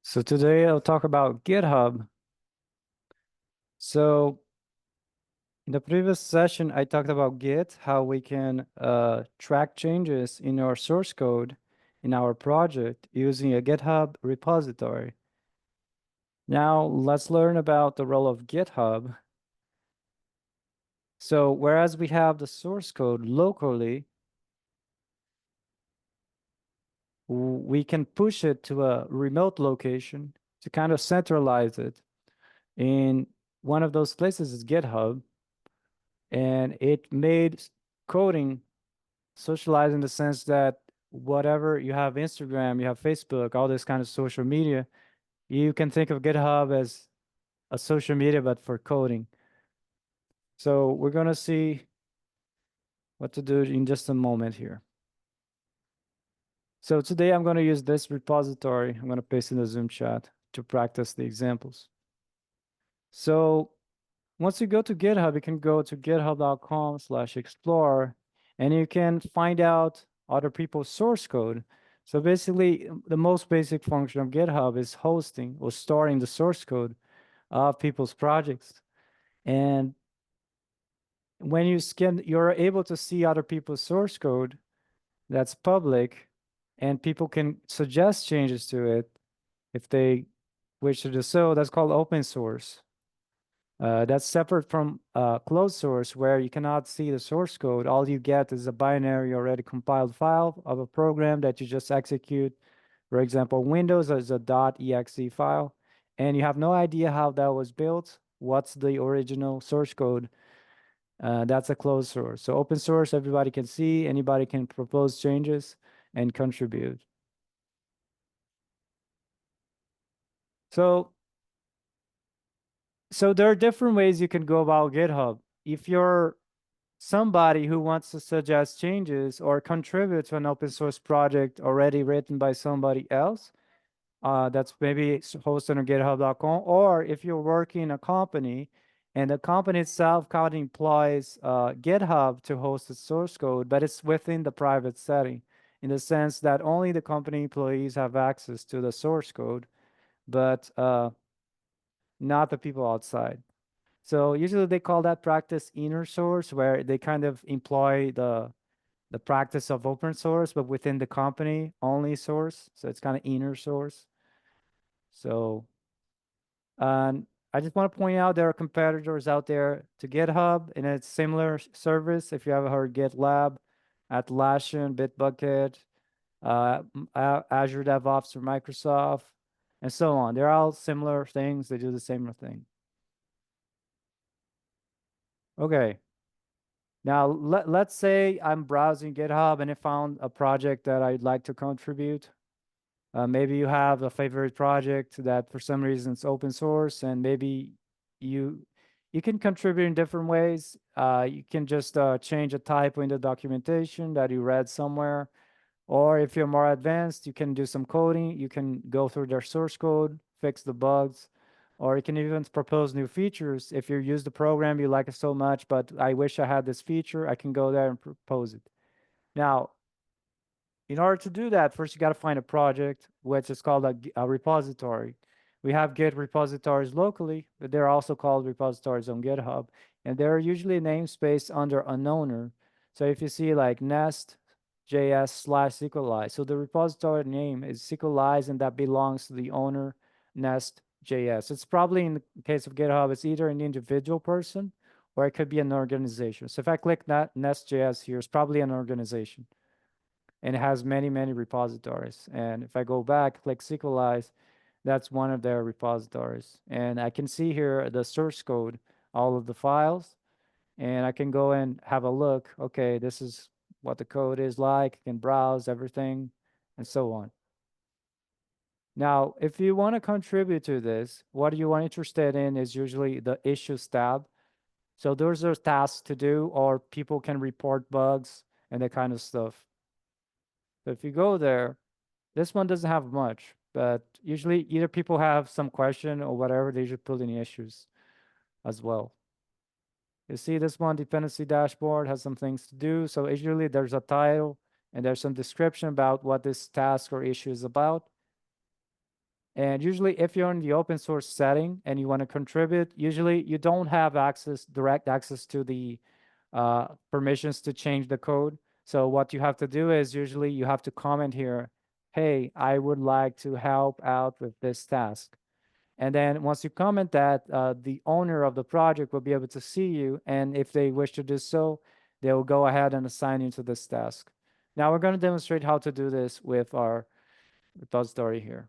So today I'll talk about GitHub. So in the previous session, I talked about Git, how we can track changes in our source code in our project using a GitHub repository. Now let's learn about the role of GitHub. So whereas we have the source code locally, we can push it to a remote location to kind of centralize it. And one of those places is GitHub. And it made coding socialized in the sense that whatever you have Instagram, you have Facebook, all this kind of social media, you can think of GitHub as a social media, but for coding. So we're going to see what to do in just a moment here. So today I'm going to use this repository. I'm going to paste in the Zoom chat to practice the examples. So once you go to GitHub, you can go to github.com/explore, and you can find out other people's source code. So basically, the most basic function of GitHub is hosting or storing the source code of people's projects. And when you scan, you're able to see other people's source code that's public, and people can suggest changes to it if they wish to do so. That's called open source. That's separate from closed source, where you cannot see the source code. All you get is a binary already compiled file of a program that you just execute. For example, Windows is a .exe file, and you have no idea how that was built. What's the original source code? That's a closed source. So open source, everybody can see, anybody can propose changes and contribute. So there are different ways you can go about GitHub. If you're somebody who wants to suggest changes or contribute to an open source project already written by somebody else, that's maybe hosted on github.com, or if you're working in a company and the company itself kind of employs GitHub to host the source code, but it's within the private setting in the sense that only the company employees have access to the source code, but not the people outside. So usually they call that practice inner source, where they kind of employ the practice of open source, but within the company only source. So it's kind of inner source. So I just want to point out there are competitors out there to GitHub in a similar service. If you ever heard GitLab, Atlassian, Bitbucket, Azure DevOps for Microsoft, and so on. They're all similar things. They do the same thing. Okay. Now, let's say I'm browsing GitHub and I found a project that I'd like to contribute. Maybe you have a favorite project that for some reason it's open source, and maybe you can contribute in different ways. You can just change a typo in the documentation that you read somewhere. Or if you're more advanced, you can do some coding. You can go through their source code, fix the bugs, or you can even propose new features. If you use the program, you like it so much, but I wish I had this feature, I can go there and propose it. Now, in order to do that, first you got to find a project, which is called a repository. We have Git repositories locally, but they're also called repositories on GitHub, and they're usually namespace under an owner. So if you see like nest.js/SQLite, so the repository name is SQLite, and that belongs to the owner nest.js. It's probably, in the case of GitHub, it's either an individual person or it could be an organization. So if I click that nest.js here, it's probably an organization, and it has many, many repositories. And if I go back, click SQLite, that's one of their repositories. And I can see here the source code, all of the files, and I can go and have a look. Okay, this is what the code is like. I can browse everything and so on. Now, if you want to contribute to this, what you are interested in is usually the issues tab. So those are tasks to do, or people can report bugs and that kind of stuff. So if you go there, this one doesn't have much, but usually either people have some question or whatever, they should put in issues as well. You see this one, dependency dashboard, has some things to do. So usually there's a title and there's some description about what this task or issue is about. And usually if you're in the open source setting and you want to contribute, usually you don't have direct access to the permissions to change the code. So what you have to do is usually you have to comment here, hey, I would like to help out with this task. And then once you comment that, the owner of the project will be able to see you. And if they wish to do so, they will go ahead and assign you to this task. Now we're going to demonstrate how to do this with our repository here.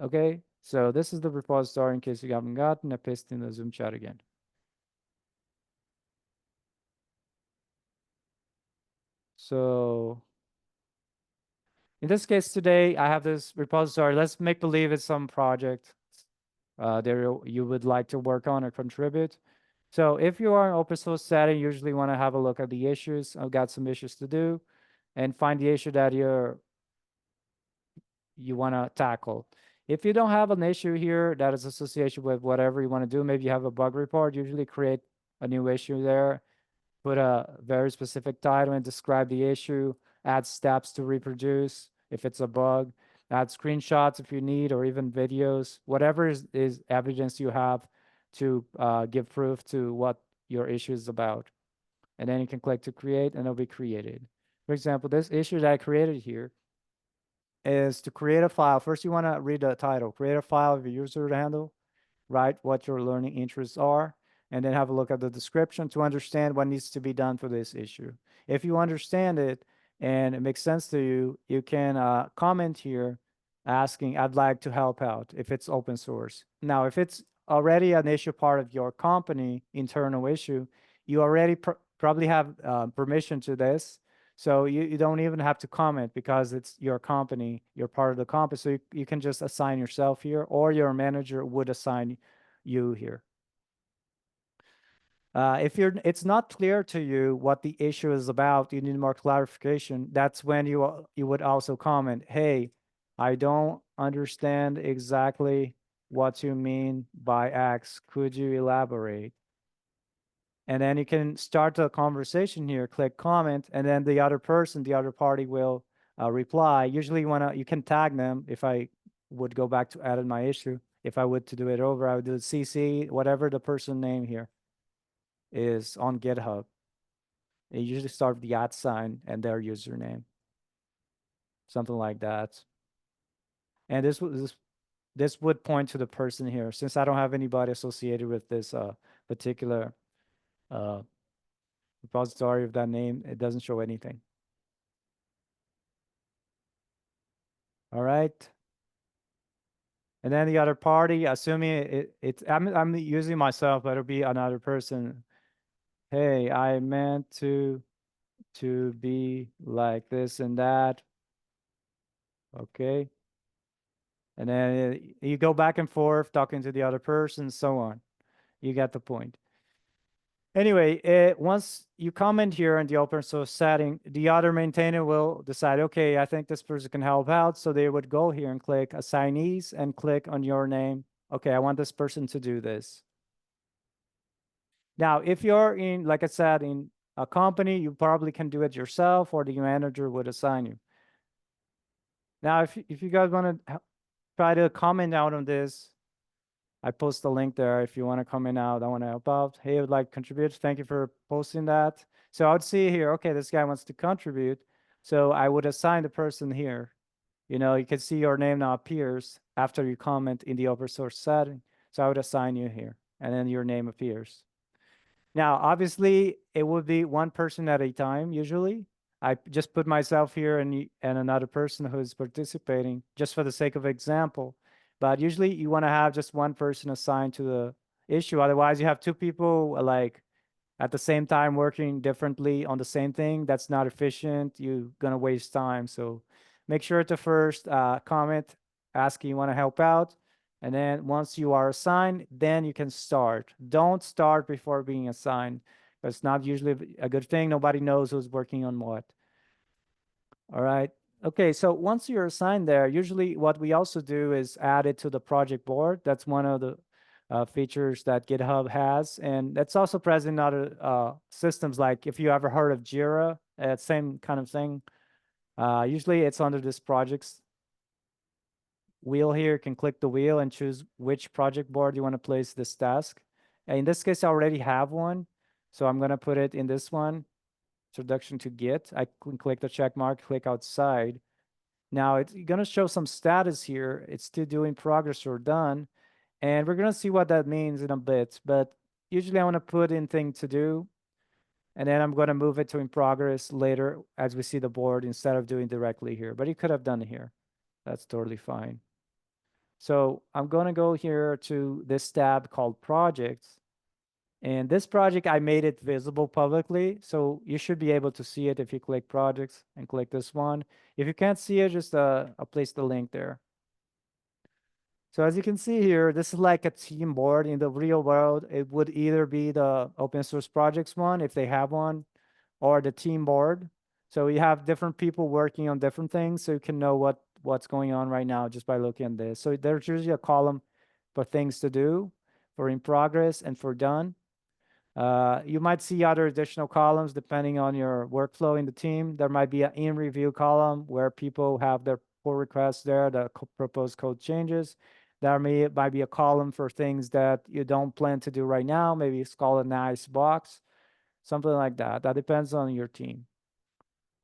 Okay, so this is the repository in case you haven't gotten. I pasted in the Zoom chat again. So in this case today, I have this repository. Let's make believe it's some project there you would like to work on or contribute. So if you are in open source setting, you usually want to have a look at the issues. I've got some issues to do and find the issue that you want to tackle. If you don't have an issue here that is associated with whatever you want to do, maybe you have a bug report, usually create a new issue there, put a very specific title and describe the issue, add steps to reproduce if it's a bug, add screenshots if you need, or even videos, whatever is evidence you have to give proof to what your issue is about. And then you can click to create and it'll be created. For example, this issue that I created here is to create a file. First, you want to read the title, create a file of your user handle, write what your learning interests are, and then have a look at the description to understand what needs to be done for this issue. If you understand it and it makes sense to you, you can comment here asking, I'd like to help out if it's open source. Now, if it's already an issue part of your company, internal issue, you already probably have permission to this. So you don't even have to comment because it's your company, you're part of the company. So you can just assign yourself here, or your manager would assign you here. If it's not clear to you what the issue is about, you need more clarification. That's when you would also comment, hey, I don't understand exactly what you mean by X. Could you elaborate? And then you can start a conversation here, click comment, and then the other person, the other party will reply. Usually you can tag them. If I would go back to edit my issue, if I would to do it over, I would do CC, whatever the person name here is on GitHub. They usually start with the @ sign and their username, something like that. And this would point to the person here. Since I don't have anybody associated with this particular repository of that name, it doesn't show anything. All right. And then the other party, assuming I'm using myself, but it'll be another person. Hey, I meant to be like this and that. Okay. And then you go back and forth talking to the other person, so on. You get the point. Anyway, once you comment here in the open source setting, the other maintainer will decide, okay, I think this person can help out. So they would go here and click assignees and click on your name. Okay, I want this person to do this. Now, if you're in, like I said, in a company, you probably can do it yourself or the manager would assign you. Now, if you guys want to try to comment out on this, I post a link there if you want to comment out. I want to help out. Hey, I would like to contribute. Thank you for posting that. So I would see here, okay, this guy wants to contribute. So I would assign the person here. You know, you can see your name now appears after you comment in the open source setting. So I would assign you here, and then your name appears. Now, obviously, it would be one person at a time, usually. I just put myself here and another person who's participating just for the sake of example. But usually you want to have just one person assigned to the issue. Otherwise, you have two people like at the same time working differently on the same thing. That's not efficient. You're going to waste time. So make sure to first comment, asking you want to help out. And then once you are assigned, then you can start. Don't start before being assigned. It's not usually a good thing. Nobody knows who's working on what. All right. Okay, so once you're assigned there, usually what we also do is add it to the project board. That's one of the features that GitHub has. And that's also present in other systems, like if you ever heard of Jira, same kind of thing. Usually it's under this projects. wheel here, you can click the wheel and choose which project board you want to place this task. And in this case, I already have one. So I'm going to put it in this one, introduction to Git. I can click the check mark, click outside. Now it's going to show some status here. It's still doing progress or done. And we're going to see what that means in a bit. But usually I want to put in thing to do. And then I'm going to move it to in progress later as we see the board instead of doing directly here. But you could have done it here. That's totally fine. So I'm going to go here to this tab called Projects. And this project, I made it visible publicly. So you should be able to see it if you click Projects and click this one. If you can't see it, just I'll place the link there. So as you can see here, this is like a team board. In the real world, it would either be the open source projects one, if they have one, or the team board. So you have different people working on different things, so you can know what's going on right now just by looking at this. So there's usually a column for things to do, for in progress, and for done. You might see other additional columns depending on your workflow in the team. There might be an in review column where people have their pull requests there, the proposed code changes. There might be a column for things that you don't plan to do right now. Maybe it's called a nice box, something like that. That depends on your team.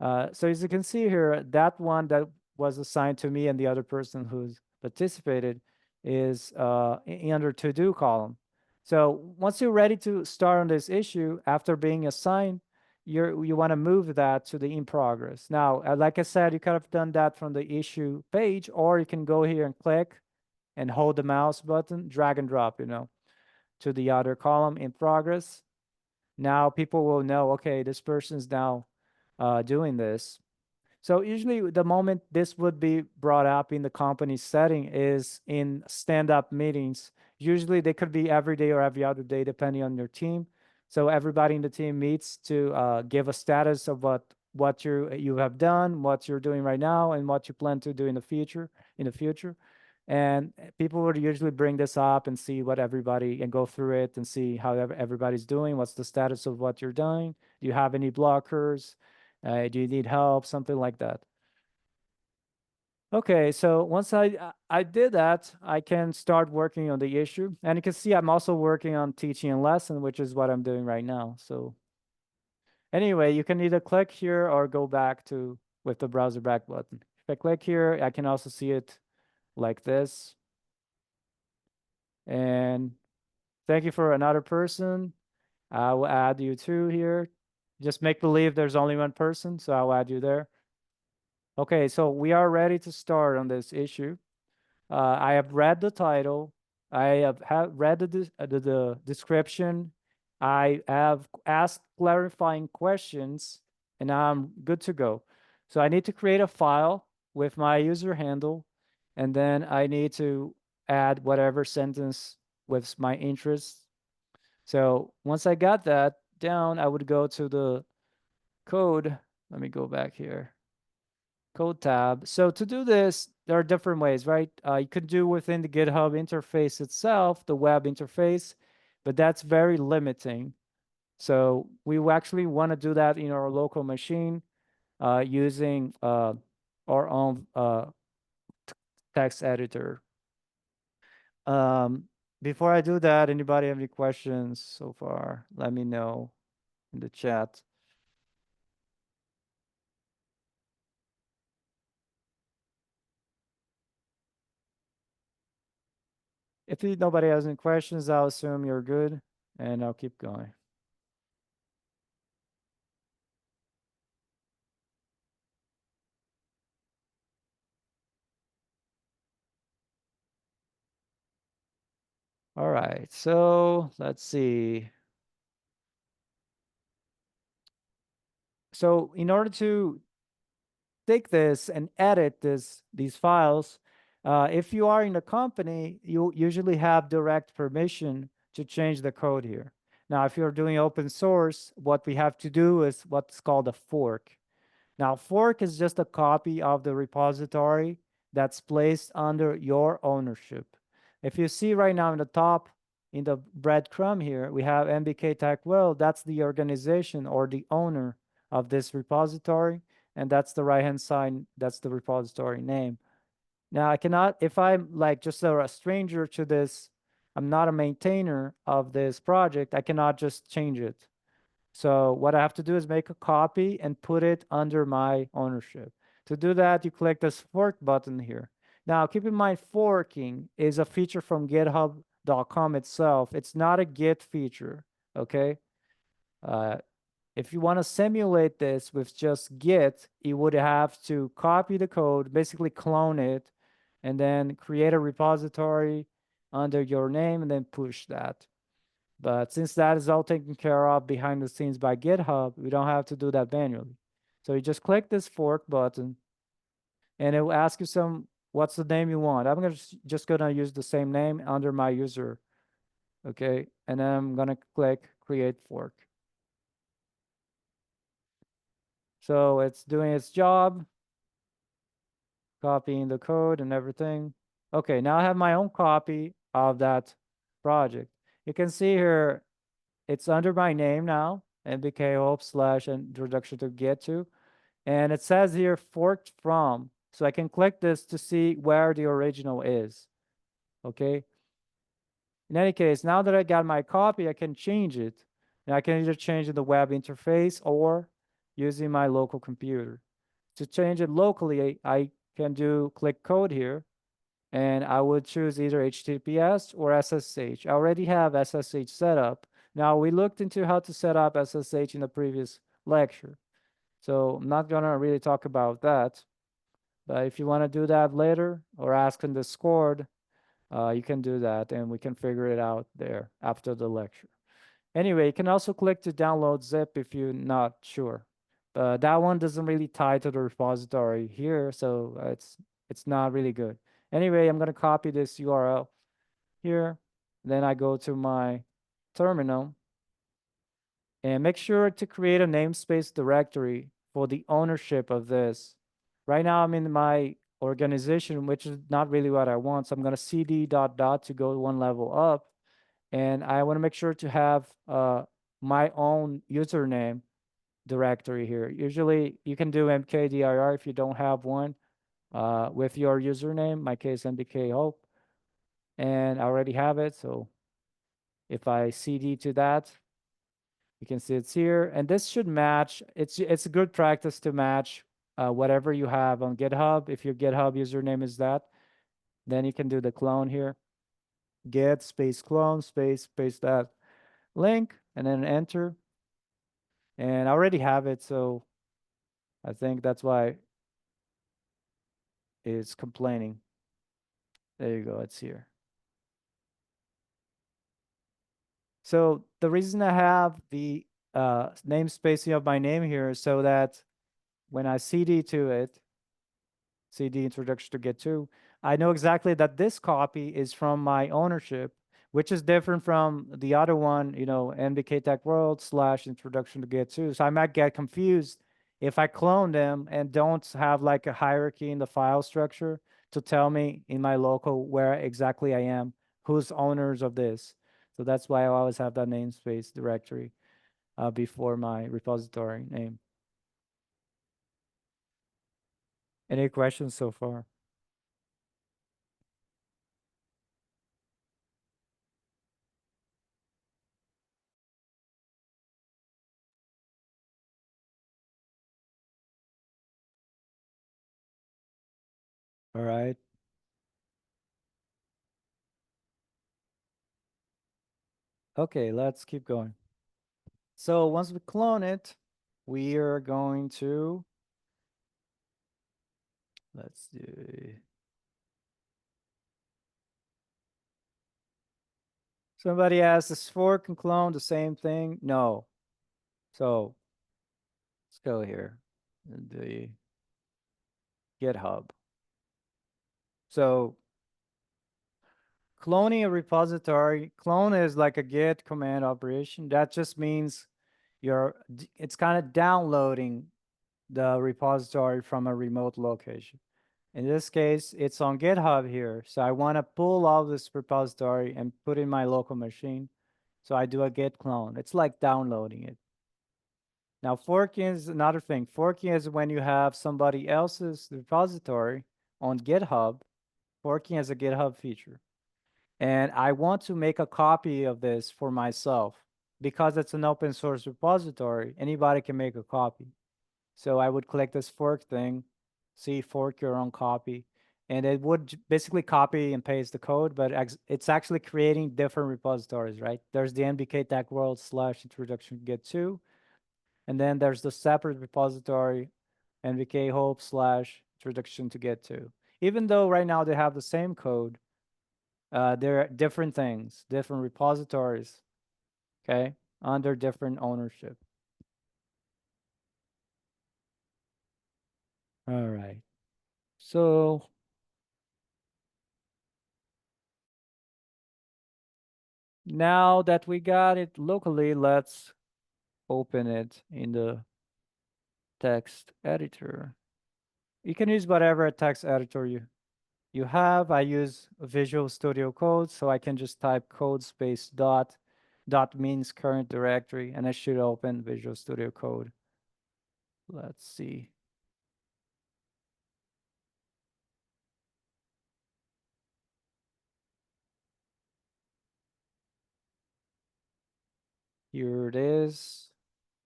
So as you can see here, that one that was assigned to me and the other person who's participated is under to-do column. So once you're ready to start on this issue, after being assigned, you want to move that to the in progress. Now, like I said, you could have done that from the issue page, or you can go here and click and hold the mouse button, drag and drop, to the other column in progress. Now people will know, okay, this person's now doing this. So usually the moment this would be brought up in the company setting is in stand-up meetings. Usually they could be every day or every other day, depending on your team. So everybody in the team meets to give a status of what you have done, what you're doing right now, and what you plan to do in the future. And people would usually bring this up and see what everybody and go through it and see how everybody's doing. What's the status of what you're doing? Do you have any blockers? Do you need help? Something like that. Okay, so once I did that, I can start working on the issue. And you can see I'm also working on teaching a lesson, which is what I'm doing right now. So anyway, you can either click here or go back to with the browser back button. If I click here, I can also see it like this. And thank you for another person. I will add you too here. Just make believe there's only one person, so I'll add you there. Okay, so we are ready to start on this issue. I have read the title. I have read the description. I have asked clarifying questions, and I'm good to go. So I need to create a file with my user handle, and then I need to add whatever sentence with my interests. So once I got that down, I would go to the code. Let me go back here. Code tab. So to do this, there are different ways, right? You could do within the GitHub interface itself, the web interface, but that's very limiting. So we actually want to do that in our local machine using our own text editor. Before I do that, anybody have any questions so far? Let me know in the chat. If nobody has any questions, I'll assume you're good, and I'll keep going. All right, so let's see. So in order to take this and edit these files, if you are in a company, you usually have direct permission to change the code here. Now, if you're doing open source, what we have to do is what's called a fork. Now, fork is just a copy of the repository that's placed under your ownership. If you see right now in the top, in the breadcrumb here, we have MBK Tech World. That's the organization or the owner of this repository. And that's the right-hand side. That's the repository name. Now I cannot, if I'm like just a stranger to this, I'm not a maintainer of this project, I cannot just change it. So what I have to do is make a copy and put it under my ownership. To do that, you click this fork button here. Now, keep in mind, forking is a feature from GitHub.com itself. It's not a Git feature, okay? Uh, if you want to simulate this with just Git, you would have to copy the code, basically clone it, and then create a repository under your name and then push that. But since that is all taken care of behind the scenes by GitHub, we don't have to do that manually. So you just click this fork button and it will ask you what's the name you want. I'm just gonna use the same name under my user, okay? And then I'm gonna click create fork. So it's doing its job, copying the code and everything. Okay, now I have my own copy of that project. You can see here, it's under my name now, mbkhope/introduction to get to. And it says here forked from. So I can click this to see where the original is. Okay. In any case, now that I got my copy, I can change it. And I can either change in the web interface or using my local computer. To change it locally, I can do click code here and I would choose either HTTPS or SSH. I already have SSH set up. Now we looked into how to set up SSH in the previous lecture. So I'm not gonna really talk about that. But if you want to do that later or ask in Discord, you can do that and we can figure it out there after the lecture. Anyway, you can also click to download zip if you're not sure. That one doesn't really tie to the repository here, so it's not really good. Anyway, I'm gonna copy this URL here. Then I go to my terminal and make sure to create a namespace directory for the ownership of this. Right now I'm in my organization, which is not really what I want. So I'm gonna cd ... to go one level up. And I wanna make sure to have my own username directory here. Usually you can do mkdir if you don't have one with your username, my case mbkhope. And I already have it. So if I cd to that, you can see it's here, and this should match. It's a good practice to match whatever you have on GitHub. If your GitHub username is that, then you can do the clone here. Git space clone space paste that link and then enter. And I already have it, so I think that's why it's complaining. There you go, it's here. So the reason I have the namespacing of my name here is so that when I cd to it, CD introduction to Git 2, I know exactly that this copy is from my ownership, which is different from the other one, NBK Tech World / introduction to Git 2. So I might get confused if I clone them and don't have like a hierarchy in the file structure to tell me in my local where exactly I am, who's owners of this. So that's why I always have that namespace directory before my repository name. Any questions so far? All right. Okay, let's keep going. So once we clone it, we are going to, let's do, somebody asked, is fork and clone the same thing? No. So let's go here, the GitHub. So cloning a repository, clone is like a git command operation. That just means it's kind of downloading the repository from a remote location. In this case, it's on GitHub here. So I want to pull all this repository and put in my local machine. So I do a git clone. It's like downloading it. Now, forking is another thing. Forking is when you have somebody else's repository on GitHub forking as a GitHub feature. And I want to make a copy of this for myself. Because it's an open source repository, anybody can make a copy. So I would click this fork thing, see fork your own copy, and it would basically copy and paste the code, but it's actually creating different repositories, right? There's the NBK tag world / introduction git 2, and then there's the separate repository NBK hope / introduction to git 2. Even though right now they have the same code, they're different things, different repositories, okay, under different ownership. All right. So now that we got it locally, let's open it in the text editor. You can use whatever text editor you have. I use Visual Studio Code, so I can just type code space dot. Dot means current directory, and I should open Visual Studio Code. Let's see. Here it is.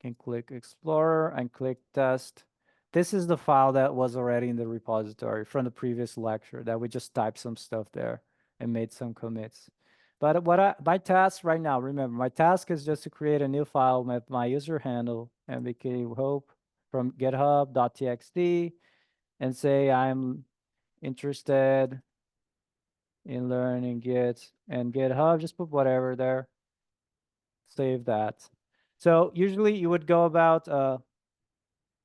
Can click Explorer and click Test. This is the file that was already in the repository from the previous lecture that we just typed some stuff there and made some commits. But my task right now, remember, my task is just to create a new file with my user handle, MBK Hope from github.txt, and say I'm interested in learning Git and GitHub. Just put whatever there. Save that. So usually you would go about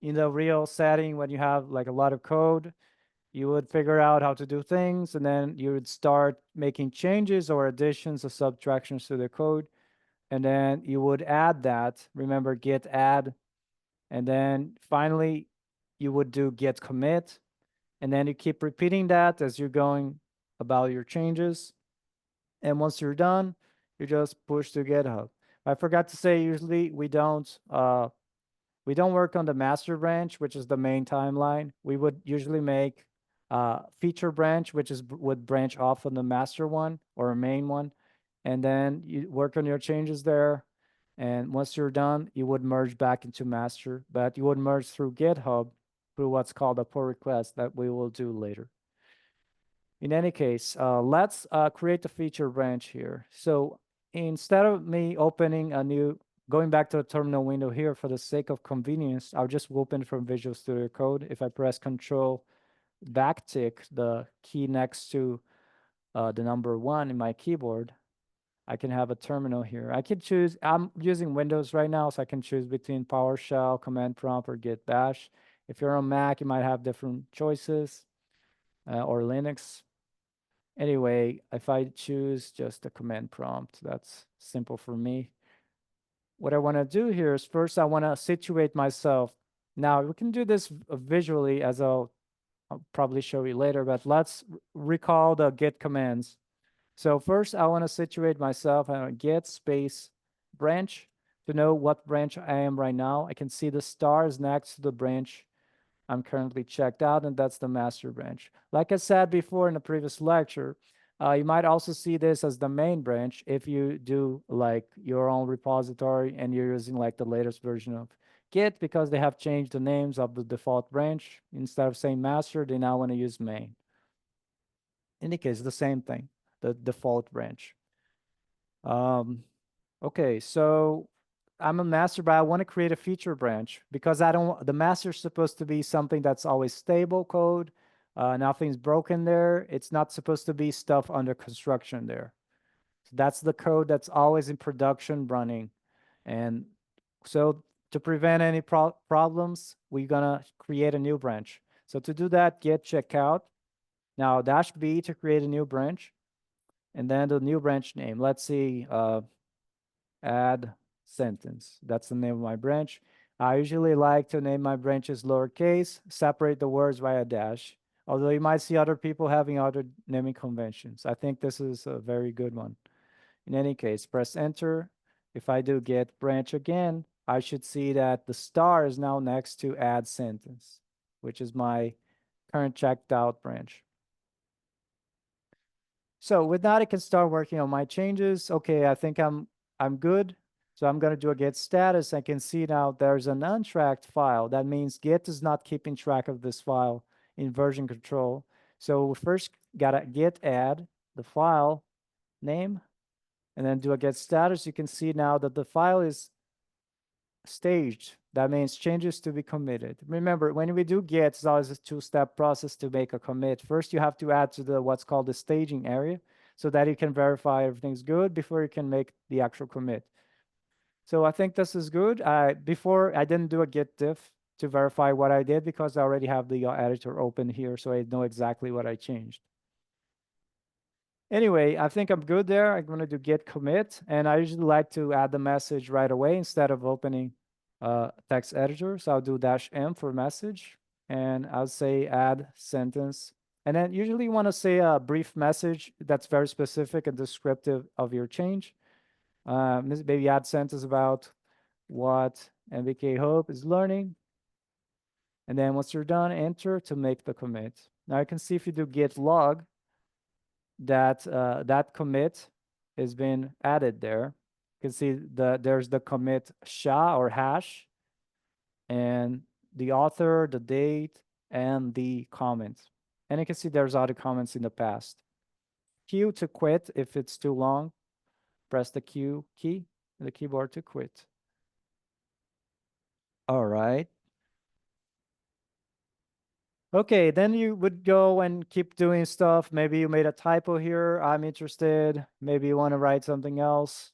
in the real setting when you have like a lot of code, you would figure out how to do things, and then you would start making changes or additions or subtractions to the code, and then you would add that. Remember git add, and then finally you would do git commit, and then you keep repeating that as you're going about your changes. And once you're done, you just push to GitHub. I forgot to say, usually we don't work on the master branch, which is the main timeline. We would usually make a feature branch, which would branch off on the master one or a main one. And then you work on your changes there. And once you're done, you would merge back into master, but you would merge through GitHub through what's called a pull request that we will do later. In any case, let's create a feature branch here. So instead of me opening a new, going back to the terminal window here for the sake of convenience, I'll just open from Visual Studio Code. If I press Control backtick, the key next to the number 1 in my keyboard, I can have a terminal here. I can choose, I'm using Windows right now, so I can choose between PowerShell, Command Prompt, or Git Bash. If you're on Mac, you might have different choices, or Linux. Anyway, if I choose just a command prompt, that's simple for me. What I want to do here is first I want to situate myself. Now we can do this visually, as I'll probably show you later, but let's recall the git commands. So first I want to situate myself. I want git space branch to know what branch I am right now. I can see the stars next to the branch I'm currently checked out, and that's the master branch. Like I said before in the previous lecture, you might also see this as the main branch if you do like your own repository and you're using like the latest version of Git, because they have changed the names of the default branch. Instead of saying master, they now want to use main. In the case, the same thing, the default branch. Okay, so I'm a master, but I want to create a feature branch because the master is supposed to be something that's always stable code. Nothing's broken there. It's not supposed to be stuff under construction there. So that's the code that's always in production running. And so to prevent any problems, we're gonna create a new branch. So to do that, git checkout. Now -b to create a new branch, and then the new branch name. Let's see, add sentence. That's the name of my branch. I usually like to name my branches lowercase, separate the words by a dash. Although you might see other people having other naming conventions. I think this is a very good one. In any case, press enter. If I do git branch again, I should see that the star is now next to add sentence, which is my current checked out branch. So with that, I can start working on my changes. Okay, I think I'm good. So I'm going to do a git status. I can see now there's an untracked file. That means Git is not keeping track of this file in version control. So we first got to git add the file name and then do a get status. You can see now that the file is staged. That means changes to be committed. Remember, when we do git, it's always a two-step process to make a commit. First, you have to add to the what's called the staging area so that you can verify everything's good before you can make the actual commit. So I think this is good. Before, I didn't do a git diff to verify what I did because I already have the editor open here, so I know exactly what I changed. Anyway, I think I'm good there. I'm going to do git commit, and I usually like to add the message right away instead of opening text editor. So I'll do -m for message, and I'll say add sentence. And then usually you want to say a brief message that's very specific and descriptive of your change. Maybe add sentence about what MBK Hope is learning. And then once you're done, enter to make the commit. Now you can see if you do git log, that that commit has been added there. You can see there's the commit SHA or hash, and the author, the date, and the comment. And you can see there's other comments in the past. Q to quit if it's too long. Press the Q key on the keyboard to quit. All right. Okay, then you would go and keep doing stuff. Maybe you made a typo here. I'm interested. Maybe you want to write something else.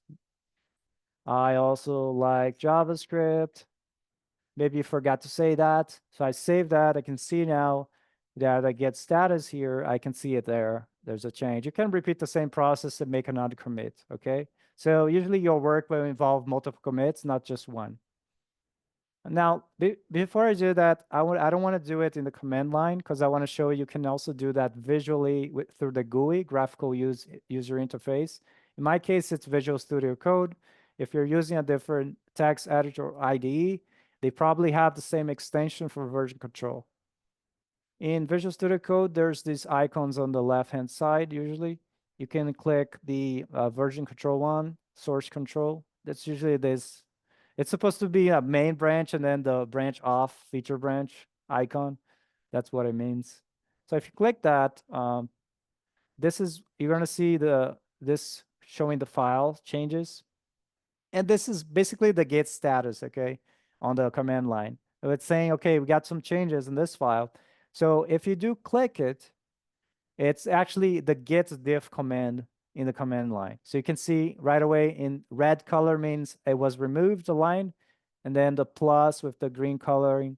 I also like JavaScript. Maybe you forgot to say that. So I save that. I can see now that I get status here. I can see it there. There's a change. You can repeat the same process and make another commit, okay? So usually your work will involve multiple commits, not just one. Now, before I do that, I don't want to do it in the command line because I want to show you can also do that visually through the GUI, graphical user interface. In my case, it's Visual Studio Code. If you're using a different text editor or IDE, they probably have the same extension for version control. In Visual Studio Code, there's these icons on the left-hand side, usually. You can click the version control one, source control. That's usually this. It's supposed to be a main branch and then the branch off feature branch icon. That's what it means. So if you click that, you're gonna see this showing the file changes. And this is basically the git status, okay, on the command line. So it's saying, okay, we got some changes in this file. So if you do click it, it's actually the git diff command in the command line. So you can see right away in red color means it was removed, the line, and then the plus with the green coloring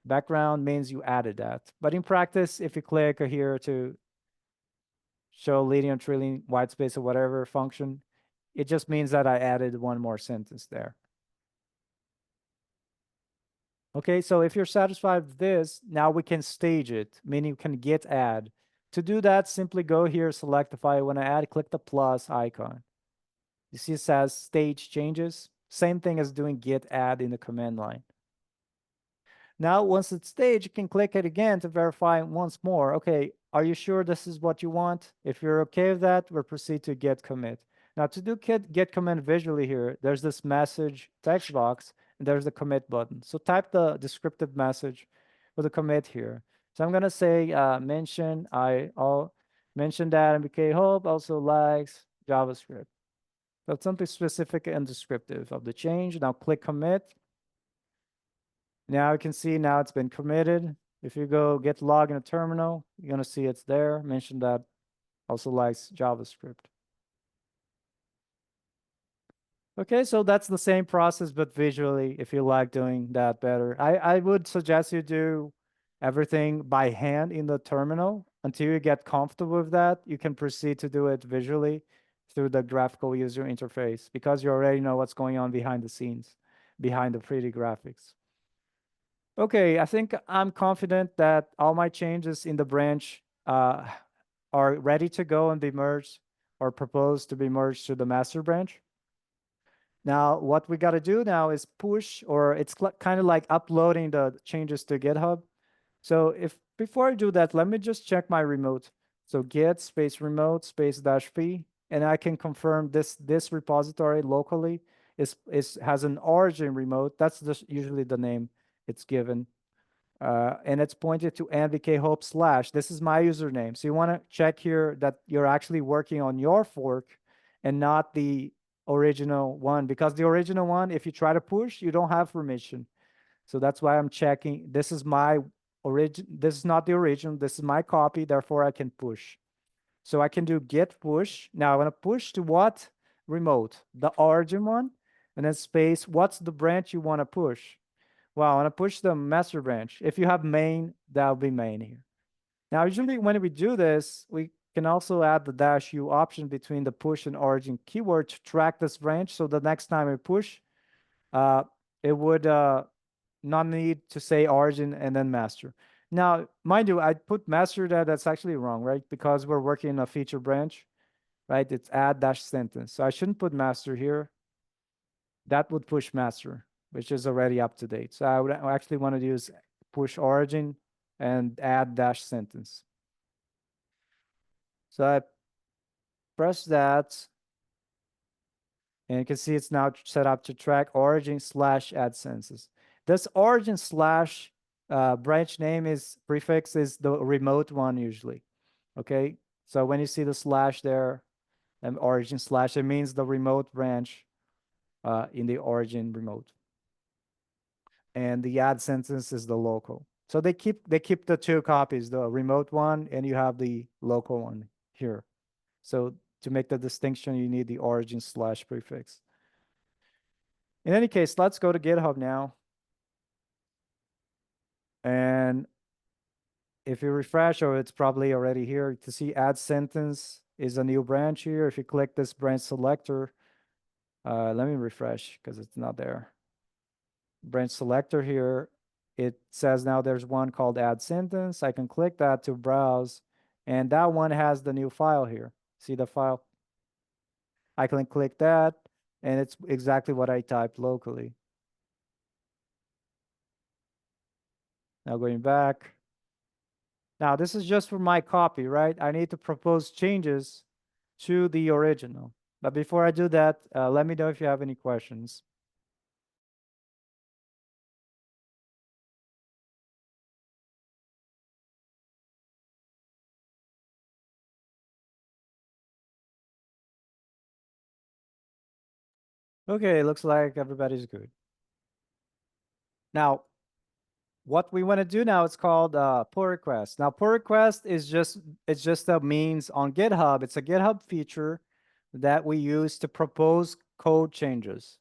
background means you added that. But in practice, if you click here to show leading or trailing white space or whatever function, it just means that I added one more sentence there. Okay, so if you're satisfied with this, now we can stage it, meaning you can git add. To do that, simply go here, select the file you want to add, click the plus icon. You see it says stage changes. Same thing as doing git add in the command line. Now, once it's staged, you can click it again to verify once more. Okay, are you sure this is what you want? If you're okay with that, we'll proceed to git commit. Now, to do git commit visually here, there's this message text box, and there's the commit button. So type the descriptive message for the commit here. So I'm gonna say I'll mention that MBK Hope also likes JavaScript. So it's something specific and descriptive of the change. Now click commit. Now you can see now it's been committed. If you go git log in a terminal, you're gonna see it's there. Mention that also likes JavaScript. Okay, so that's the same process, but visually, if you like doing that better. I would suggest you do everything by hand in the terminal until you get comfortable with that. You can proceed to do it visually through the graphical user interface because you already know what's going on behind the scenes, behind the pretty graphics. Okay, I think I'm confident that all my changes in the branch are ready to go and be merged or proposed to be merged to the master branch. Now, what we got to do now is push, or it's kind of like uploading the changes to GitHub. So before I do that, let me just check my remote. So git space remote space -p, and I can confirm this repository locally has an origin remote. That's just usually the name it's given. And it's pointed to NVK hope /. This is my username. So you want to check here that you're actually working on your fork and not the original one, because the original one, if you try to push, you don't have permission. So that's why I'm checking. This is my origin. This is not the original. This is my copy. Therefore, I can push. So I can do git push. Now I want to push to what remote? The origin one, and then space. What's the branch you want to push? Well, I want to push the master branch. If you have main, that'll be main here. Now, usually when we do this, we can also add the -u option between the push and origin keyword to track this branch. So the next time we push, it would not need to say origin and then master. Now, mind you, I put master there. That's actually wrong, right? Because we're working in a feature branch, right? It's add -sentence. So I shouldn't put master here. That would push master, which is already up to date. So I actually want to use push origin and add -sentence. So I press that, and you can see it's now set up to track origin /add sentences. This origin / branch name prefix is the remote one usually. Okay, so when you see the / there and origin / it means the remote branch in the origin remote. And the add sentence is the local. So they keep the two copies, the remote one and you have the local one here. So to make the distinction, you need the origin / prefix. In any case, let's go to GitHub now. And if you refresh, or it's probably already here, to see add sentence is a new branch here. If you click this branch selector, let me refresh because it's not there. Branch selector here, it says now there's one called add sentence. I can click that to browse, and that one has the new file here. See the file? I can click that, and it's exactly what I typed locally. Now going back. Now this is just for my copy, right? I need to propose changes to the original. But before I do that, let me know if you have any questions. Okay, looks like everybody's good. Now, what we want to do now is called pull request. Now, pull request is just a means on GitHub. It's a GitHub feature that we use to propose code changes.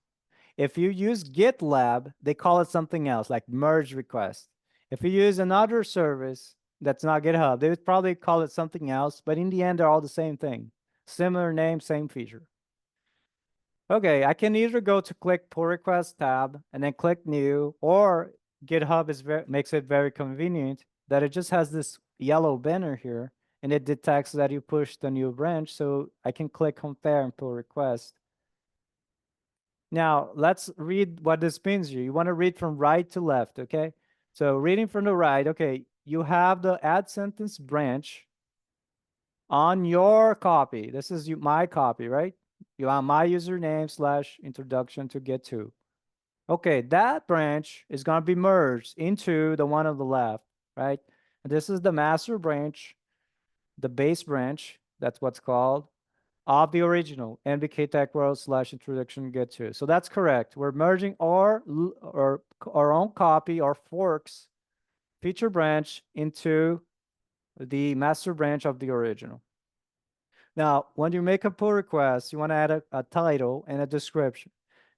If you use GitLab, they call it something else, like merge request. If you use another service that's not GitHub, they would probably call it something else, but in the end, they're all the same thing. Similar name, same feature. Okay, I can either go to click pull request tab and then click new, or GitHub makes it very convenient that it just has this yellow banner here and it detects that you pushed the new branch. So I can click compare and pull request. Now let's read what this means here. You want to read from right to left, okay? So reading from the right, okay, you have the add sentence branch on your copy. This is my copy, right? You have my username / introduction to get to. Okay, that branch is going to be merged into the one on the left, right? And this is the master branch, the base branch, that's what's called, of the original NVK tech world / introduction get to. So that's correct. We're merging our own copy or forks feature branch into the master branch of the original. Now, when you make a pull request, you want to add a title and a description.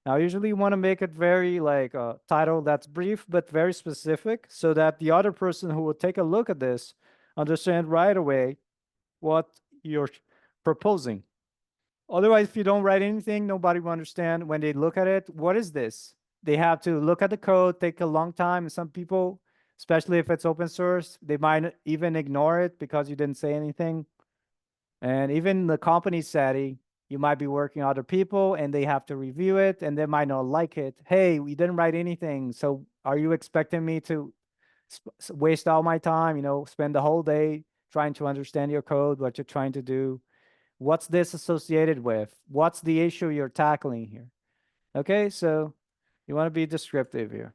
Now, usually you want to make it very like a title that's brief, but very specific so that the other person who will take a look at this understand right away what you're proposing. Otherwise, if you don't write anything, nobody will understand when they look at it. What is this? They have to look at the code, take a long time. And some people, especially if it's open source, they might even ignore it because you didn't say anything. And even the company setting, you might be working other people and they have to review it and they might not like it. Hey, we didn't write anything. So are you expecting me to waste all my time, spend the whole day trying to understand your code, what you're trying to do. What's this associated with? What's the issue you're tackling here? Okay, so you want to be descriptive here.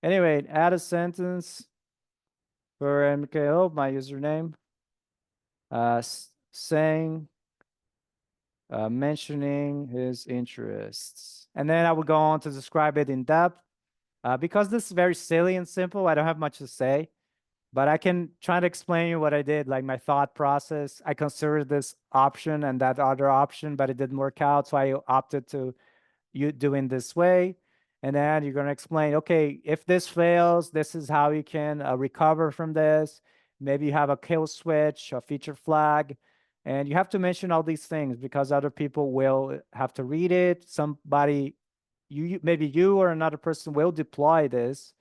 Anyway, add a sentence for MKO, my username, saying, mentioning his interests. And then I will go on to describe it in depth. Because this is very silly and simple, I don't have much to say, but I can try to explain you what I did, like my thought process. I considered this option and that other option, but it didn't work out, so I opted to you doing this way. And then you're going to explain, okay, if this fails, this is how you can recover from this. Maybe you have a kill switch, a feature flag, and you have to mention all these things because other people will have to read it. Somebody, maybe you or another person will deploy this,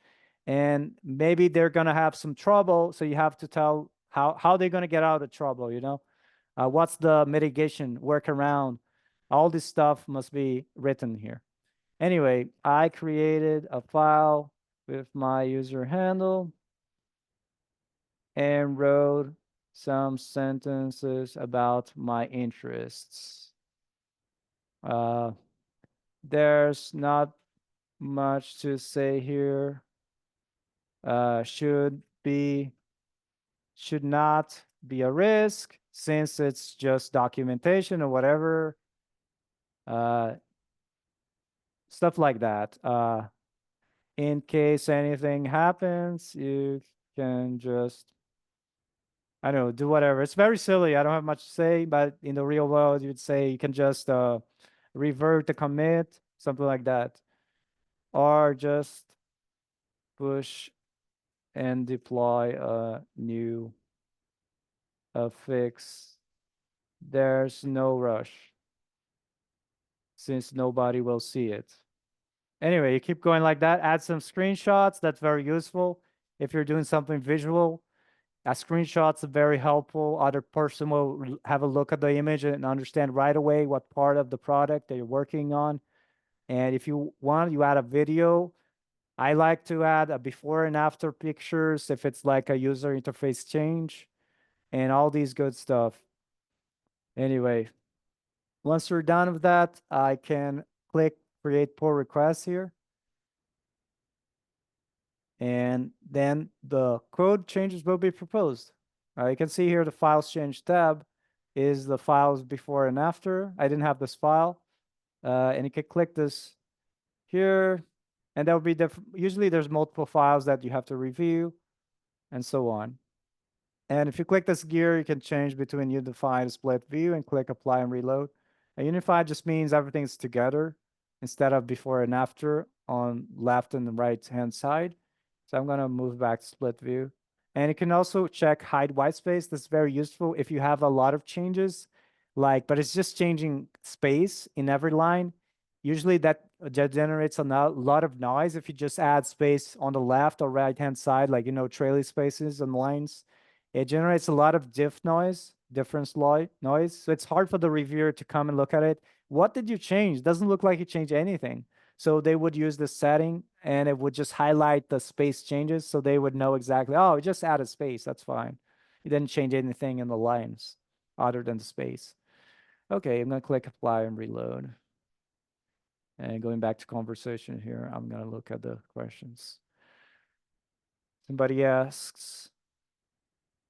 and maybe they're going to have some trouble. So you have to tell how they're going to get out of trouble, you know? What's the mitigation workaround? All this stuff must be written here. Anyway, I created a file with my user handle and wrote some sentences about my interests. There's not much to say here. Should not be a risk since it's just documentation or whatever. Stuff like that. In case anything happens, you can just, I don't know, do whatever. It's very silly. I don't have much to say, but in the real world, you'd say you can just revert the commit, something like that. Or just push and deploy a new fix. There's no rush since nobody will see it. Anyway, you keep going like that. Add some screenshots. That's very useful. If you're doing something visual, a screenshot's very helpful. Other person will have a look at the image and understand right away what part of the product that you're working on. And if you want, you add a video. I like to add a before and after pictures if it's like a user interface change and all these good stuff. Anyway, once you're done with that, I can click create pull request here. And then the code changes will be proposed. You can see here the files change tab is the files before and after. I didn't have this file. And you can click this here, and there will be different. Usually there's multiple files that you have to review and so on. And if you click this gear, you can change between unified and split view and click apply and reload. And unified just means everything's together instead of before and after on left and the right hand side. So I'm going to move back to split view. And you can also check hide white space. That's very useful if you have a lot of changes, but it's just changing space in every line. Usually that generates a lot of noise if you just add space on the left or right hand side, trailing spaces and lines. It generates a lot of difference noise. So it's hard for the reviewer to come and look at it. What did you change? Doesn't look like you changed anything. So they would use this setting and it would just highlight the space changes. So they would know exactly, oh, it just added space. That's fine. You didn't change anything in the lines other than the space. Okay, I'm going to click apply and reload. And going back to conversation here, I'm going to look at the questions. Somebody asks,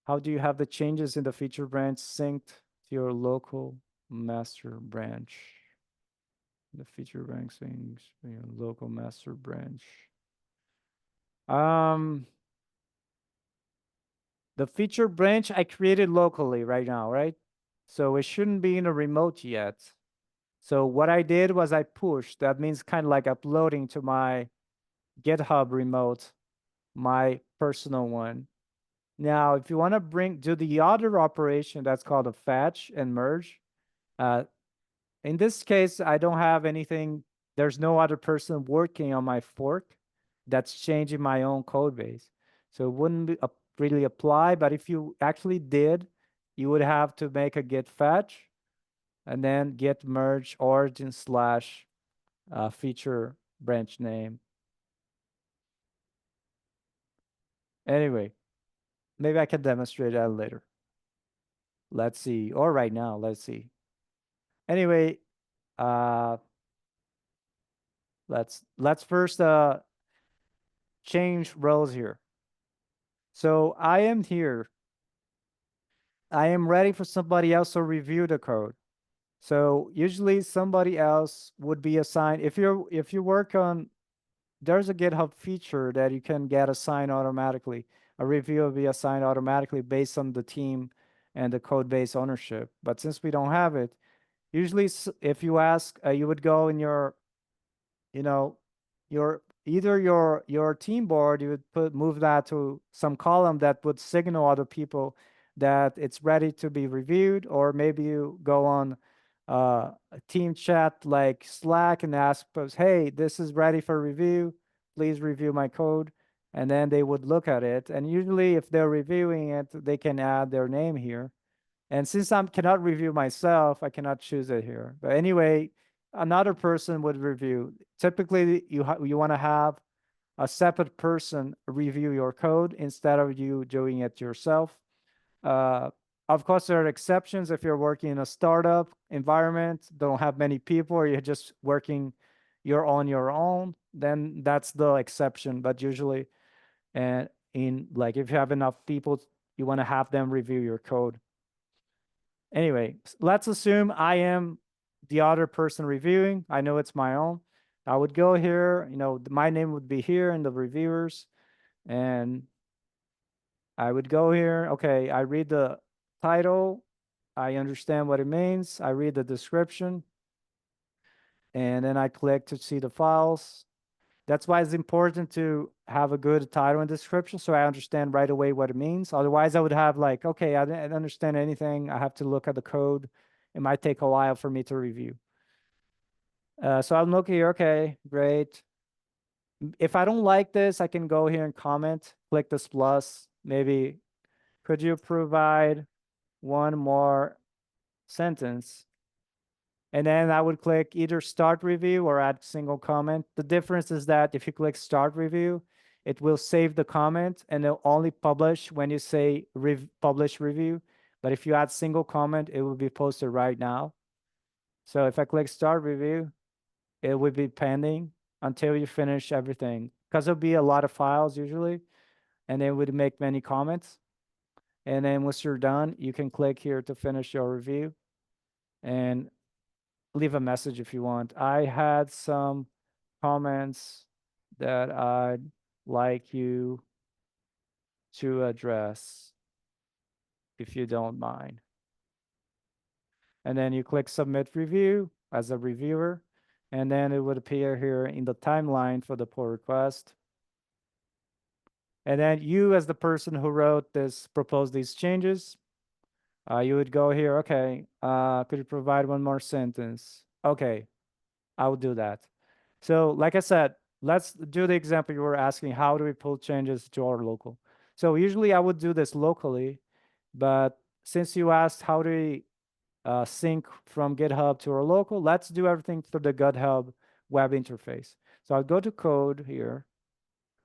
how do you have the changes in the feature branch synced to your local master branch? The feature branch syncs to your local master branch. The feature branch I created locally right now, right? So it shouldn't be in a remote yet. So what I did was I pushed. That means kind of like uploading to my GitHub remote, my personal one. Now, if you want to do the other operation, that's called a fetch and merge. In this case, I don't have anything. There's no other person working on my fork that's changing my own code base. So it wouldn't be, really apply. But if you actually did, you would have to make a git fetch and then git merge origin slash feature branch name. Anyway, maybe I can demonstrate that later. Let's see, or right now, let's see. Anyway, uh, let's first change roles here. So I am here. I am ready for somebody else to review the code. So usually somebody else would be assigned. If you work on, there's a GitHub feature that you can get assigned automatically. A review will be assigned automatically based on the team and the code base ownership. But since we don't have it, usually if you ask, you would go in your, you know, your team board, you would move that to some column that would signal other people that it's ready to be reviewed, or maybe you go on a team chat like Slack and ask folks, hey, this is ready for review, please review my code, and then they would look at it. And usually if they're reviewing it, they can add their name here. And since I cannot review myself, I cannot choose it here. But anyway, another person would review. Typically, you want to have a separate person review your code instead of you doing it yourself. Uh, of course, there are exceptions if you're working in a startup environment, don't have many people, or you're just working, you're on your own, then that's the exception. But usually, and in like if you have enough people, you want to have them review your code. Anyway, let's assume I am the other person reviewing. I know it's my own. I would go here, my name would be here in the reviewers, and I would go here. Okay, I read the title. I understand what it means. I read the description, and then I click to see the files. That's why it's important to have a good title and description so I understand right away what it means. Otherwise, I would have like, okay, I didn't understand anything. I have to look at the code. It might take a while for me to review. So I'm looking here, okay, great. If I don't like this, I can go here and comment, click this plus. Maybe, could you provide one more sentence? And then I would click either start review or add single comment. The difference is that if you click start review, it will save the comment and it'll only publish when you say publish review. But if you add single comment, it will be posted right now. So if I click start review, it will be pending until you finish everything. Because there'll be a lot of files usually, and then would make many comments. And then once you're done, you can click here to finish your review. And leave a message if you want. I had some comments that I'd like you to address, if you don't mind. And then you click submit review as a reviewer, and then it would appear here in the timeline for the pull request. And then you, as the person who wrote this, proposed these changes, you would go here, okay, could you provide one more sentence? Okay, I will do that. So like I said, let's do the example you were asking, how do we pull changes to our local? So usually I would do this locally, but since you asked how do we sync from GitHub to our local, let's do everything through the GitHub web interface. So I'll go to code here.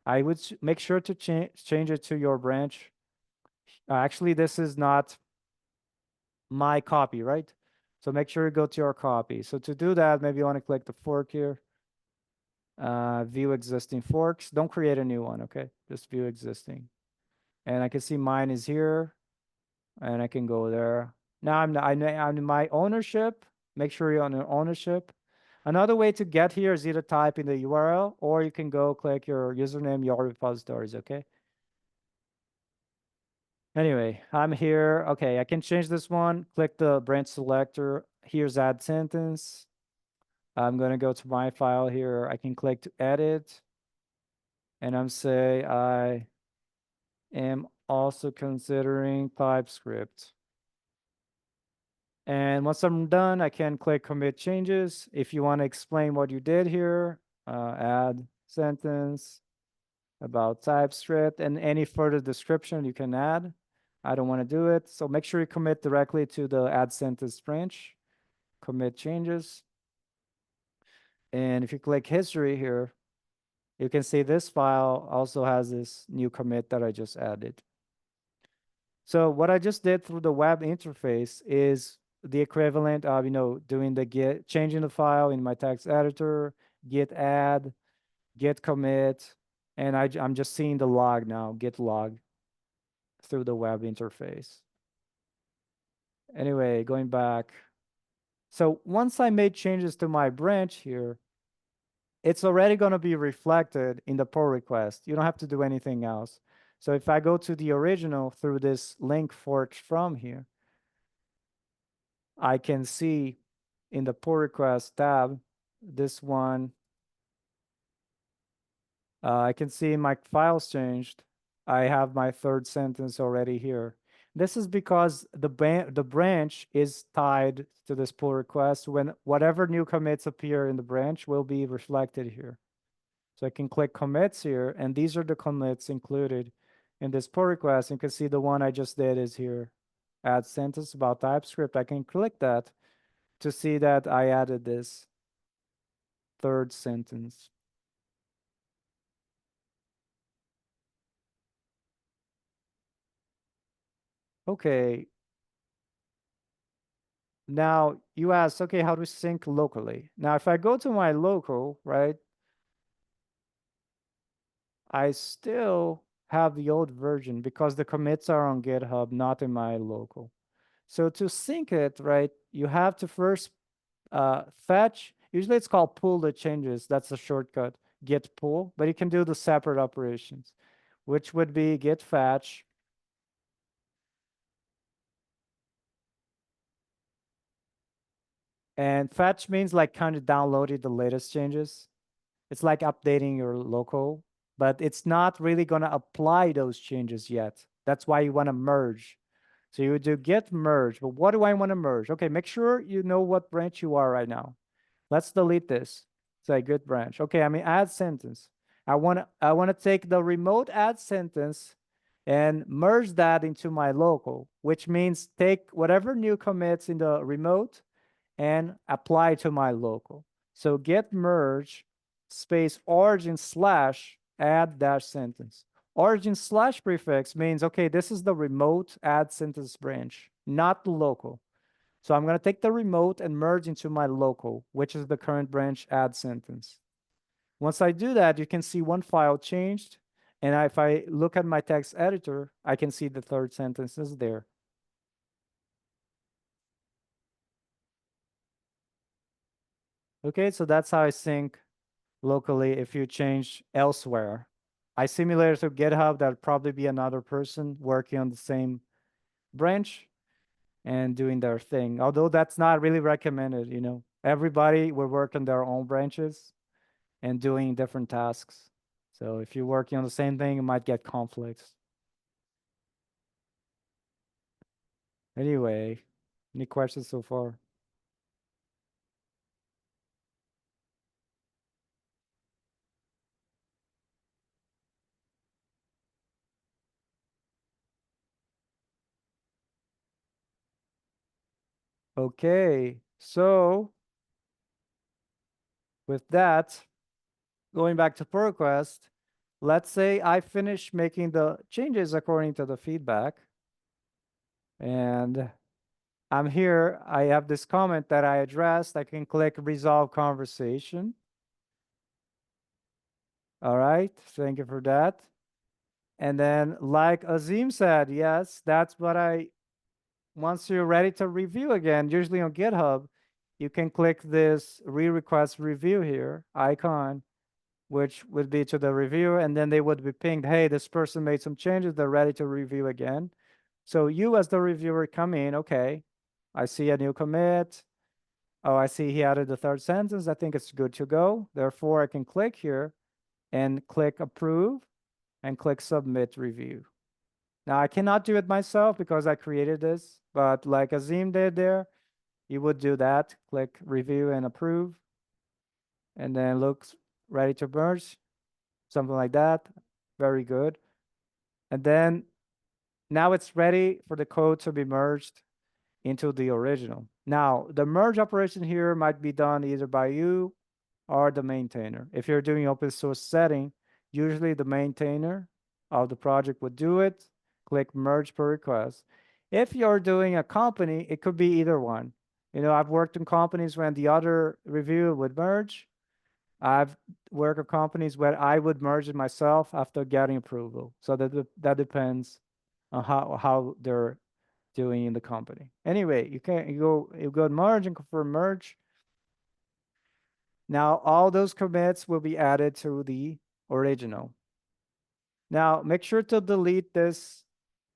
I would make sure to change it to your branch. Actually, this is not my copy, right? So make sure you go to your copy. So to do that, maybe you want to click the fork here. View existing forks. Don't create a new one, okay? Just view existing. And I can see mine is here, and I can go there. Now I'm in my ownership. Make sure you're on your ownership. Another way to get here is either type in the URL, or you can go click your username, your repositories, okay? Anyway, I'm here. Okay, I can change this one. Click the branch selector. Here's add sentence. I'm going to go to my file here. I can click to edit. And I'm say I am also considering TypeScript. And once I'm done, I can click commit changes. If you want to explain what you did here, add sentence about TypeScript and any further description you can add. I don't want to do it. So make sure you commit directly to the add sentence branch, commit changes. And if you click history here, you can see this file also has this new commit that I just added. So what I just did through the web interface is the equivalent of, doing the changing the file in my text editor, git add, git commit, and I'm just seeing the log now, git log through the web interface. Anyway, going back. So once I made changes to my branch here, it's already going to be reflected in the pull request. You don't have to do anything else. So if I go to the original through this link fork from here, I can see in the pull request tab, this one, I can see my files changed. I have my third sentence already here. This is because the branch is tied to this pull request. When whatever new commits appear in the branch will be reflected here. So I can click commits here, and these are the commits included in this pull request. You can see the one I just did is here. Add sentence about TypeScript. I can click that to see that I added this third sentence. Okay. Now you ask, okay, how to sync locally? Now, if I go to my local, right, I still have the old version because the commits are on GitHub, not in my local. So to sync it, right, you have to first fetch. Usually it's called pull the changes. That's a shortcut, git pull, but you can do the separate operations, which would be git fetch. And fetch means like kind of downloading the latest changes. It's like updating your local, but it's not really going to apply those changes yet. That's why you want to merge. So you would do git merge. But what do I want to merge? Okay, make sure you know what branch you are right now. Let's delete this. Say git branch. Okay, I mean add sentence. I want to take the remote add sentence and merge that into my local, which means take whatever new commits in the remote and apply to my local. So git merge space origin slash add dash sentence. Origin slash prefix means, okay, this is the remote add sentence branch, not the local. So I'm going to take the remote and merge into my local, which is the current branch add sentence. Once I do that, you can see one file changed. And if I look at my text editor, I can see the third sentence is there. Okay, so that's how I sync locally if you change elsewhere. I simulated to GitHub, that'd probably be another person working on the same branch and doing their thing. Although that's not really recommended, Everybody will work on their own branches and doing different tasks. So if you're working on the same thing, you might get conflicts. Anyway, any questions so far? Okay, so with that, going back to pull request, let's say I finish making the changes according to the feedback. And I'm here, I have this comment that I addressed. I can click resolve conversation. All right, thank you for that. And then like Azim said, yes, that's what once you're ready to review again, usually on GitHub, you can click this re-request review here icon, which would be to the reviewer, and then they would be pinged, hey, this person made some changes, they're ready to review again. So you as the reviewer come in, okay, I see a new commit. Oh, I see he added the third sentence. I think it's good to go. Therefore, I can click here and click approve and click submit review. Now, I cannot do it myself because I created this, but like Azim did there, you would do that. Click review and approve, and then looks ready to merge, something like that. Very good. And then now it's ready for the code to be merged into the original. Now, the merge operation here might be done either by you or the maintainer. If you're doing open source setting, usually the maintainer of the project would do it. click merge per request. If you're doing a company, it could be either one. I've worked in companies when the other review would merge. I've worked at companies where I would merge it myself after getting approval. So that depends on how they're doing in the company. Anyway, you go merge and confirm merge. Now all those commits will be added to the original. Now make sure to delete this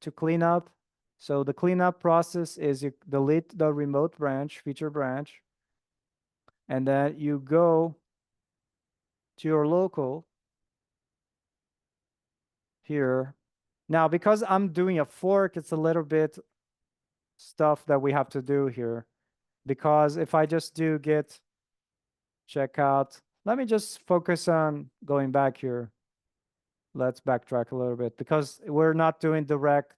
to clean up. So the cleanup process is you delete the remote branch, feature branch, and then you go to your local here. Now, because I'm doing a fork, it's a little bit stuff that we have to do here. Because if I just do git checkout, let me just focus on going back here. Let's backtrack a little bit because we're not doing direct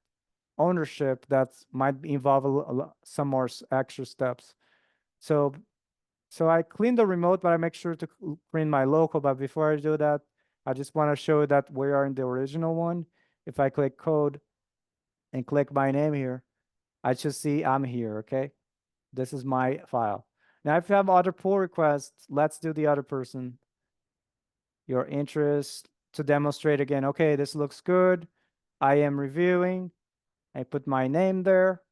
ownership. That might involve some more extra steps. So I clean the remote, but I make sure to clean my local. But before I do that, I just want to show that we are in the original one. If I click code and click my name here, I should see I'm here, okay? This is my file. Now, if you have other pull requests, let's do the other person. Your interest to demonstrate again, okay, this looks good. I am reviewing. I put my name there.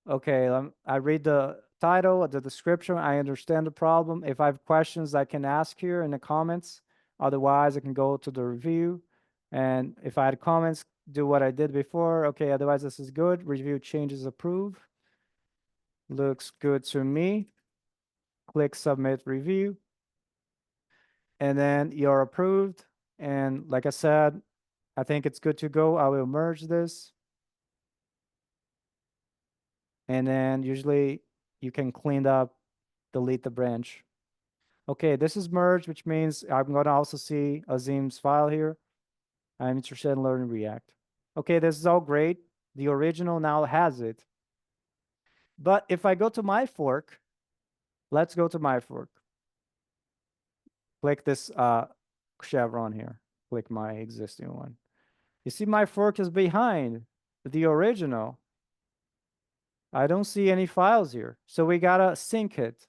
Okay, I read the title, the description. I understand the problem. If I have questions, I can ask here in the comments. Otherwise, I can go to the review. And if I had comments, do what I did before. Okay, otherwise, this is good. Review changes approve. Looks good to me. Click submit review. And then you're approved. And like I said, I think it's good to go. I will merge this. And then usually you can clean up, delete the branch. Okay, this is merged, which means I'm going to also see Azim's file here. I'm interested in learning React. Okay, this is all great. The original now has it. But if I go to my fork, let's go to my fork. Click this chevron here. Click my existing one. You see my fork is behind the original. I don't see any files here. So we gotta sync it.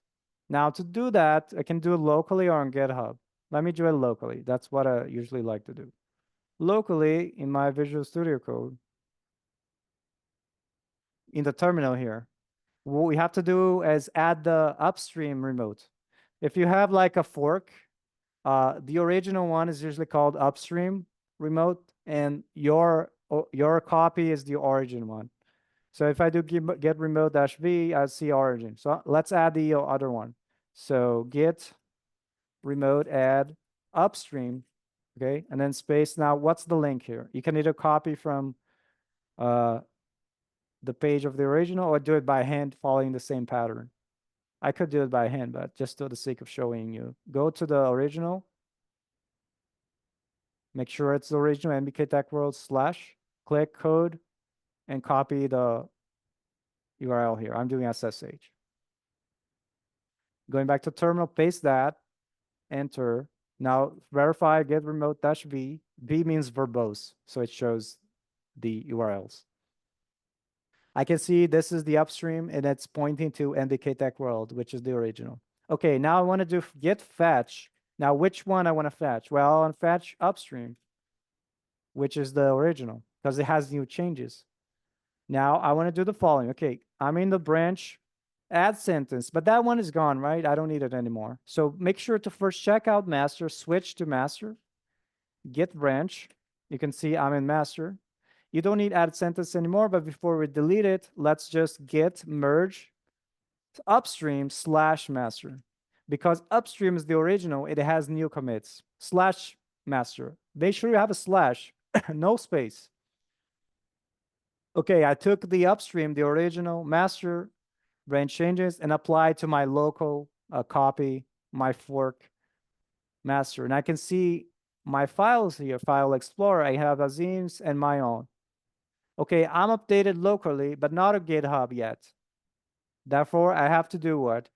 Now to do that, I can do it locally or on GitHub. Let me do it locally. That's what I usually like to do. Locally in my Visual Studio Code, in the terminal here, what we have to do is add the upstream remote. If you have like a fork, the original one is usually called upstream remote, and your copy is the origin one. So if I do get remote -v, I see origin. So let's add the other one. So git remote add upstream, okay, and then space. Now, what's the link here? You can either copy from the page of the original or do it by hand following the same pattern. I could do it by hand, but just for the sake of showing you, go to the original, make sure it's the original mbk-tech-world / click code and copy the URL here. I'm doing SSH. Going back to terminal, paste that, enter. Now verify get remote -v. V means verbose, so it shows the URLs. I can see this is the upstream and it's pointing to mbk-tech-world, which is the original. Okay, now I want to do git fetch. Now, which one I want to fetch? Well, I want to fetch upstream, which is the original because it has new changes. Now I want to do the following. Okay, I'm in the branch add sentence, but that one is gone, right? I don't need it anymore. So make sure to first check out master, switch to master, git branch. You can see I'm in master. You don't need add sentence anymore, but before we delete it, let's just git merge upstream / master. Because upstream is the original, it has new commits / master. Make sure you have a slash, no space. Okay, I took the upstream, the original master branch changes and applied to my local copy, my fork master. And I can see my files here, File Explorer. I have Azim's and my own. Okay, I'm updated locally, but not a GitHub yet. Therefore, I have to do what?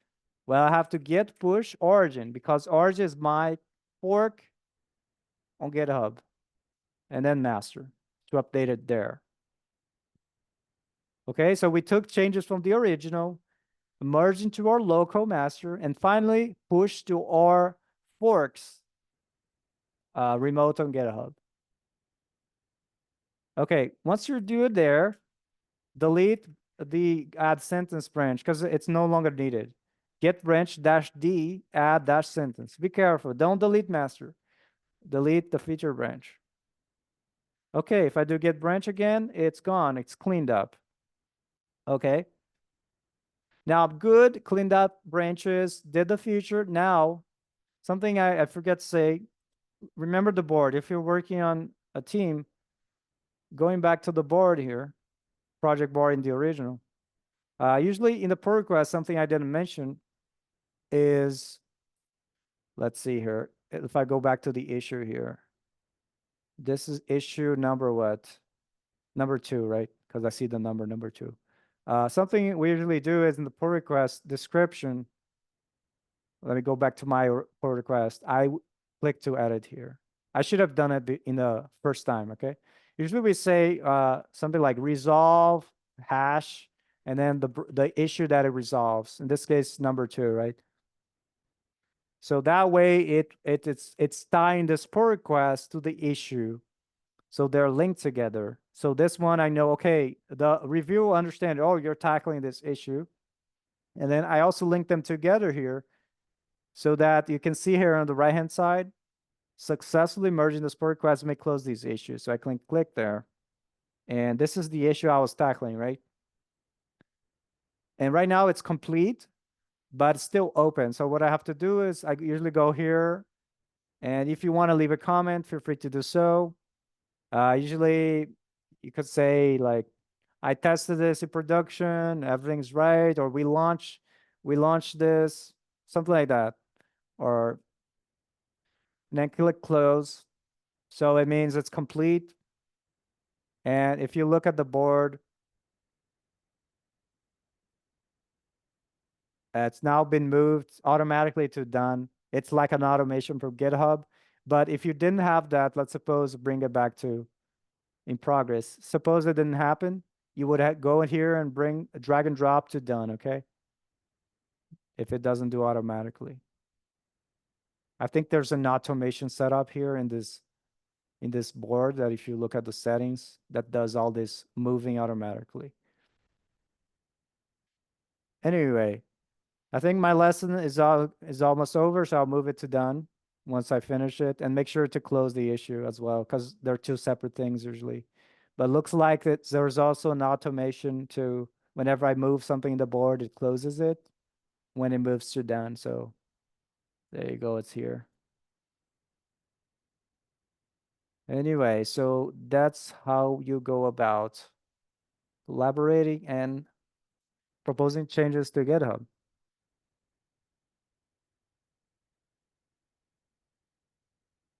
Well, I have to git push origin because origin is my fork on GitHub and then master to update it there. Okay, so we took changes from the original, merged into our local master, and finally pushed to our forks remote on GitHub. Okay, once you're done there, delete the add sentence branch because it's no longer needed. Git branch -d add dash sentence. Be careful, don't delete master. Delete the feature branch. Okay, if I do git branch again, it's gone, it's cleaned up. Okay. Now I'm good, cleaned up branches, did the feature. Now, something I forget to say, remember the board. If you're working on a team, going back to the board here, project board in the original. Usually in the pull request, something I didn't mention is, let's see here. If I go back to the issue here, this is issue number what? Number 2, right? Because I see the number 2. Something we usually do is in the pull request description. Let me go back to my pull request. I click to edit here. I should have done it in the first time, okay? Usually we say something like resolve hash and then the issue that it resolves. In this case, number 2, right? So that way it's tying this pull request to the issue. So they're linked together. So this one I know, okay, the reviewer will understand, oh, you're tackling this issue. And then I also link them together here so that you can see here on the right-hand side, successfully merging this pull request may close these issues. So I can click there. And this is the issue I was tackling, right? And right now it's complete, but it's still open. So what I have to do is I usually go here. And if you want to leave a comment, feel free to do so. Usually you could say like, I tested this in production, everything's right, or we launched this, something like that. Or then click close. So it means it's complete. And if you look at the board, it's now been moved automatically to done. It's like an automation from GitHub. But if you didn't have that, let's suppose bring it back to in progress. Suppose it didn't happen, you would go in here and bring a drag and drop to done, okay? If it doesn't do automatically. I think there's an automation setup here in this board that if you look at the settings, that does all this moving automatically. Anyway, I think my lesson is almost over, so I'll move it to done once I finish it, and make sure to close the issue as well, because they're two separate things usually. But looks like there's also an automation to whenever I move something in the board, it closes it when it moves to done. So there you go, it's here. Anyway, so that's how you go about collaborating and proposing changes to GitHub.